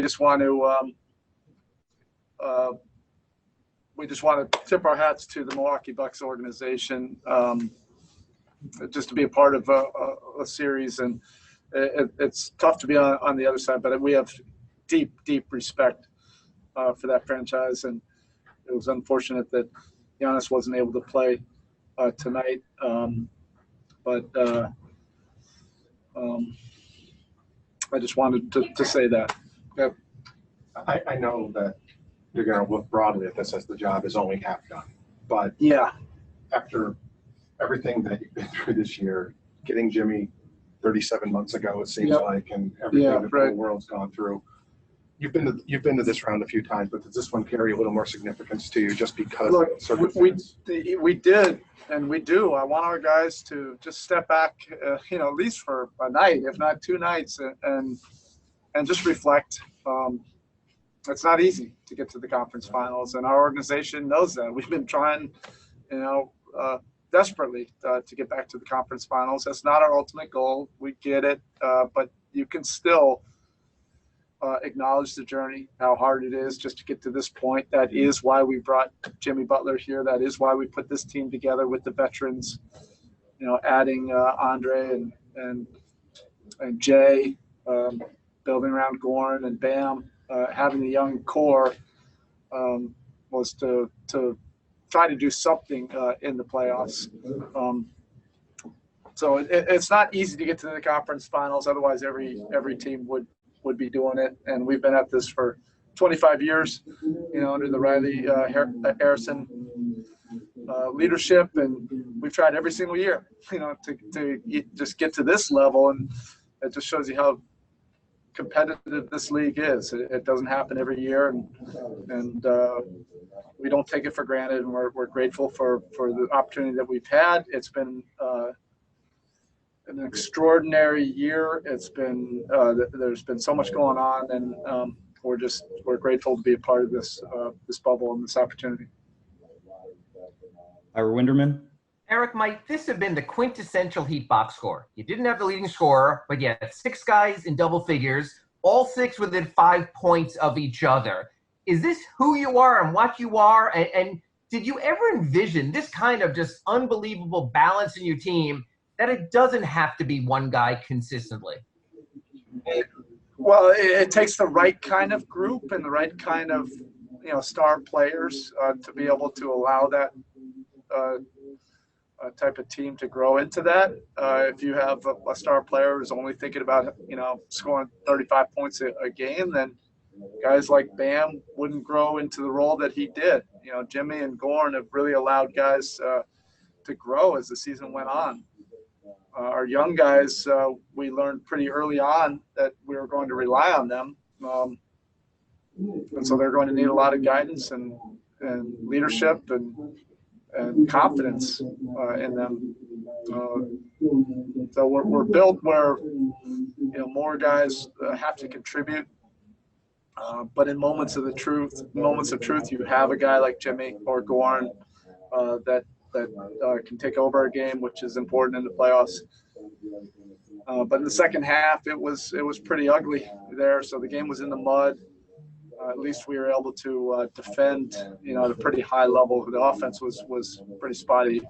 just want to tip our hats to the Milwaukee Bucks organization, just to be a part of a series, and it's tough to be on the other side, but we have deep respect for that franchise, and it was unfortunate that Giannis wasn't able to play tonight, but I just wanted to say that. Yep. I know that you're going to look broadly at this as the job is only half done, but yeah, after everything that you've been through this year, getting Jimmy 37 months ago, it seems like, and everything that the whole world's gone through. You've been to this round a few times, but does this one carry a little more significance to you just because of circumstance? We did, and we do. I want our guys to just step back, at least for a night, if not 2 nights, and just reflect. It's not easy to get to the conference finals, and our organization knows that. We've been trying, desperately to get back to the conference finals. That's not our ultimate goal. We get it, but you can still acknowledge the journey, how hard it is just to get to this point. That is why we brought Jimmy Butler here. That is why we put this team together with the veterans, adding Andre and Jay, building around Goran and Bam, having the young core was to try to do something in the playoffs. So it's not easy to get to the conference finals. Otherwise, every team would be doing it. And we've been at this for 25 years, under the Riley Harrison leadership, and we've tried every single year, to just get to this level. And it just shows you how competitive this league is. It doesn't happen every year, and we don't take it for granted, and we're grateful for the opportunity that we've had. It's been an extraordinary year. It's been there's been so much going on, and we're grateful to be a part of this bubble and this opportunity. Ira Winderman. Eric, might this have been the quintessential Heat box score? You didn't have the leading scorer, but you had 6 guys in double figures, all 6 within 5 points of each other. Is this who you are and what you are? And did you ever envision this kind of just unbelievable balance in your team, that it doesn't have to be one guy consistently? Well, it takes the right kind of group and the right kind of star players to be able to allow that type of team to grow into that. If you have a star player who's only thinking about scoring 35 points a game, then guys like Bam wouldn't grow into the role that he did. Jimmy and Goran have really allowed guys to grow as the season went on. Our young guys, we learned pretty early on that we were going to rely on them, and so they're going to need a lot of guidance and leadership and confidence in them. So we're built where more guys have to contribute, but in moments of truth, you have a guy like Jimmy or Goran that can take over a game, which is important in the playoffs. But in the second half, it was pretty ugly there. So the game was in the mud. At least we were able to defend, at a pretty high level. The offense was pretty spotty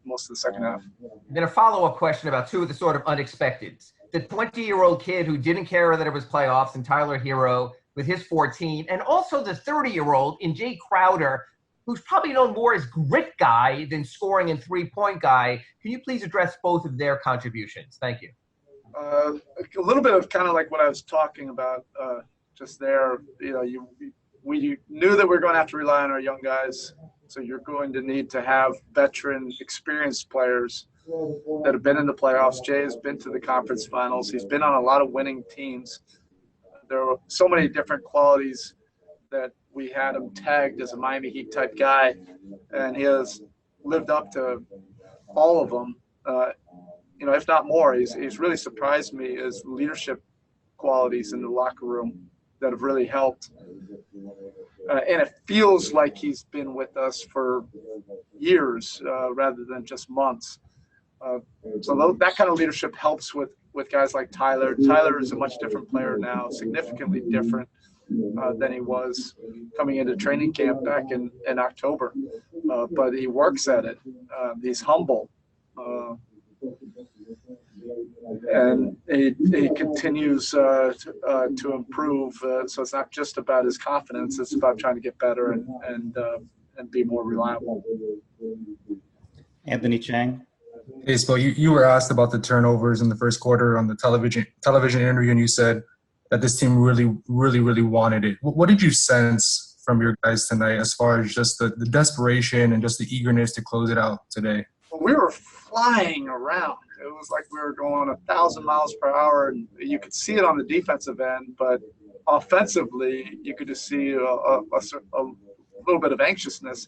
most of the second half. Then a follow-up question about 2 of the sort of unexpecteds. The 20-year-old kid who didn't care that it was playoffs, and Tyler Hero with his 14, and also the 30-year-old in Jay Crowder, who's probably known more as grit guy than scoring and three-point guy. Can you please address both of their contributions? Thank you. A little bit of kind of like what I was talking about just there. We knew that we were going to have to rely on our young guys, so you're going to need to have veteran, experienced players that have been in the playoffs. Jay has been to the conference finals. He's been on a lot of winning teams. There are so many different qualities that we had him tagged as a Miami Heat type guy, and he has lived up to all of them, if not more. He's really surprised me his leadership qualities in the locker room that have really helped. And it feels like he's been with us for years rather than just months. So that kind of leadership helps with with guys like Tyler. Tyler is a much different player now, significantly different than he was coming into training camp back in October. But he works at it. He's humble. And he continues to improve. So it's not just about his confidence; it's about trying to get better and be more reliable. Anthony Chang. Hey, Spo, you were asked about the turnovers in the first quarter on the television interview, and you said that this team really wanted it. What did you sense from your guys tonight as far as just the desperation and just the eagerness to close it out today? Well, we were flying around. It was like we were going 1,000 miles per hour, and you could see it on the defensive end, but offensively, you could just see a little bit of anxiousness.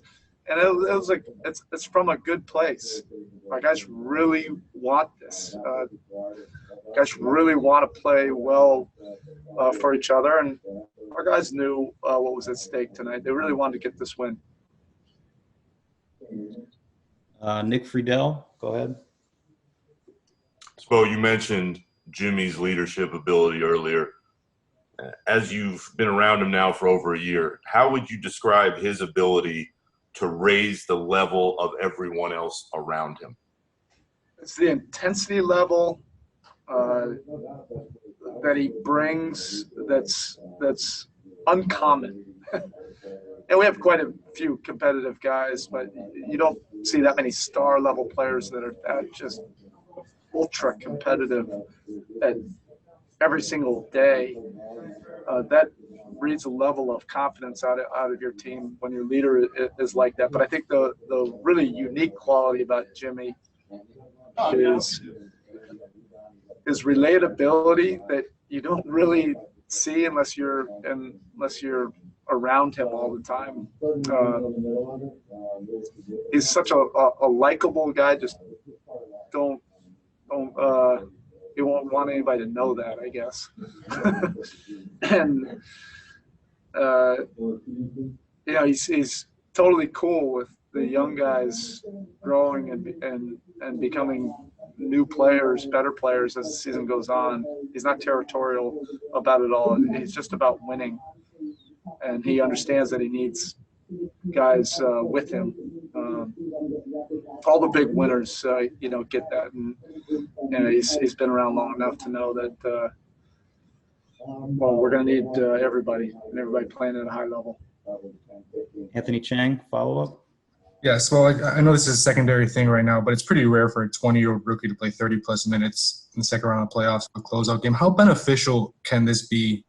And it was like it's from a good place. Our guys really want this. Guys really want to play well for each other, and our guys knew what was at stake tonight. They really wanted to get this win. Nick Friedel, go ahead. So you mentioned Jimmy's leadership ability earlier. As you've been around him now for over a year, how would you describe his ability to raise the level of everyone else around him? It's the intensity level that he brings that's uncommon. And we have quite a few competitive guys, but you don't see that many star level players that are just ultra competitive at every single day. That breeds a level of confidence out of your team when your leader is like that. But I think the really unique quality about Jimmy is his relatability that you don't really see unless you're around him all the time. He's such a likable guy. Just don't he won't want anybody to know that, I guess. And he's totally cool with the young guys growing and becoming new players, better players as the season goes on. He's not territorial about it all. He's just about winning. And he understands that he needs guys with him. All the big winners, get that. And he's been around long enough to know that, we're going to need everybody and everybody playing at a high level. Anthony Chang, follow-up? Yes, well, I know this is a secondary thing right now, but it's pretty rare for a 20-year-old rookie to play 30-plus minutes in the second round of playoffs of a closeout game. How beneficial can this be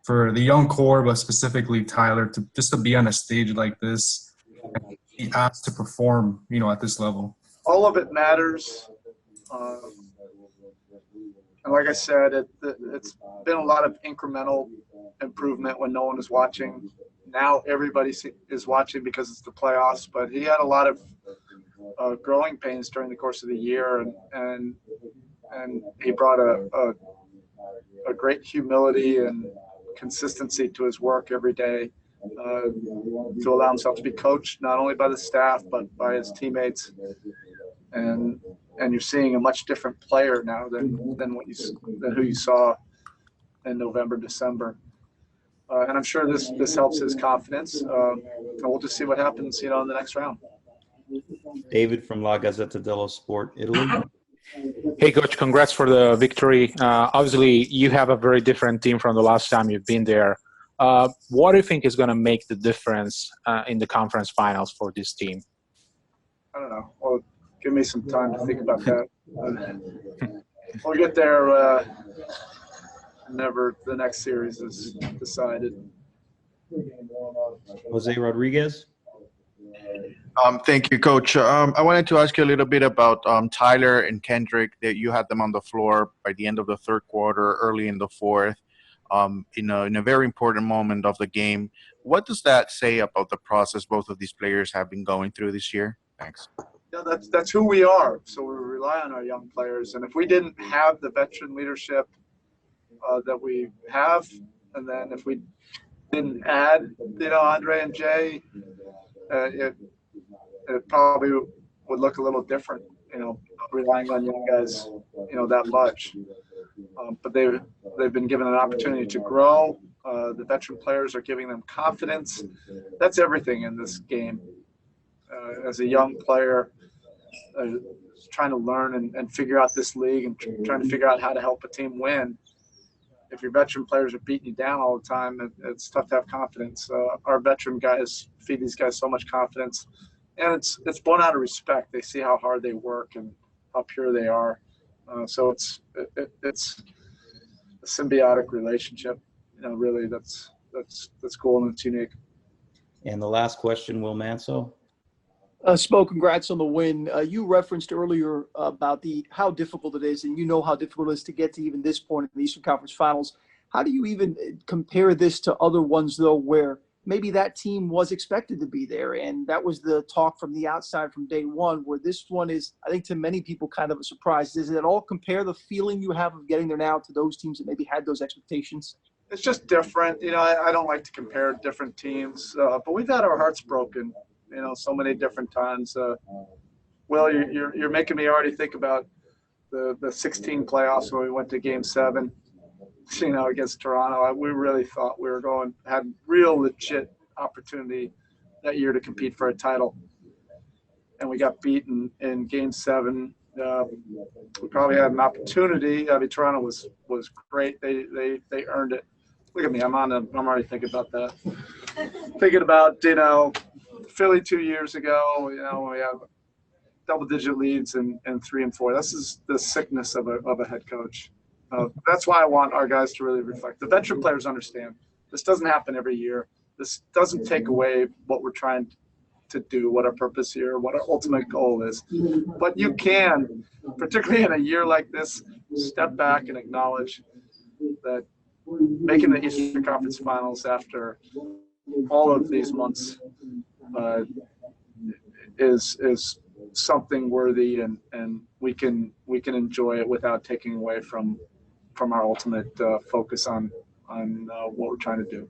for the young core, but specifically Tyler, to be on a stage like this and be asked to perform, at this level? All of it matters. And like I said, it's been a lot of incremental improvement when no one is watching. Now everybody is watching because it's the playoffs, but he had a lot of growing pains during the course of the year, and he brought a great humility and consistency to his work every day to allow himself to be coached not only by the staff but by his teammates. And you're seeing a much different player now than who you saw in November, December. And I'm sure this helps his confidence. And we'll just see what happens, in the next round. David from La Gazzetta dello Sport, Italy. Hey, Coach, congrats for the victory. Obviously, you have a very different team from the last time you've been there. What do you think is going to make the difference in the conference finals for this team? I don't know. Well, give me some time to think about that. We'll get there. Never the next series is decided. Jose Rodriguez. Thank you, Coach. I wanted to ask you a little bit about Tyler and Kendrick, that you had them on the floor by the end of the third quarter, early in the fourth, in a very important moment of the game. What does that say about the process both of these players have been going through this year? Thanks. Yeah, that's who we are. So we rely on our young players. And if we didn't have the veteran leadership that we have, and then if we didn't add, Andre and Jay, it probably would look a little different, relying on young guys, that much. but they've been given an opportunity to grow. The veteran players are giving them confidence. That's everything in this game. As a young player, trying to learn and figure out this league and trying to figure out how to help a team win. If your veteran players are beating you down all the time, it's tough to have confidence. Our veteran guys feed these guys so much confidence, and it's born out of respect. They see how hard they work and how pure they are. So it's a symbiotic relationship. Really, that's cool and it's unique. And the last question, Will Manso. Spo, congrats on the win. You referenced earlier about how difficult it is, and you know how difficult it is to get to even this point in the Eastern Conference Finals. How do you even compare this to other ones, though, where maybe that team was expected to be there, and that was the talk from the outside from day one, where this one is, I think, to many people kind of a surprise. Does it at all compare the feeling you have of getting there now to those teams that maybe had those expectations? It's just different. I don't like to compare different teams, but we've had our hearts broken, so many different times. Will, you're making me already think about the 16 playoffs when we went to Game 7, against Toronto. We really thought we had real legit opportunity that year to compete for a title, and we got beaten in Game 7. We probably had an opportunity. I mean, Toronto was great. They earned it. Look at me. I'm already thinking about that. Thinking about, Philly 2 years ago, we have double-digit leads in 3 and 4. This is the sickness of a head coach. That's why I want our guys to really reflect. The veteran players understand. This doesn't happen every year. This doesn't take away what we're trying to do, what our purpose here, what our ultimate goal is. But you can, particularly in a year like this, step back and acknowledge that making the Eastern Conference Finals after all of these months is something worthy, and we can enjoy it without taking away from our ultimate focus on what we're trying to do.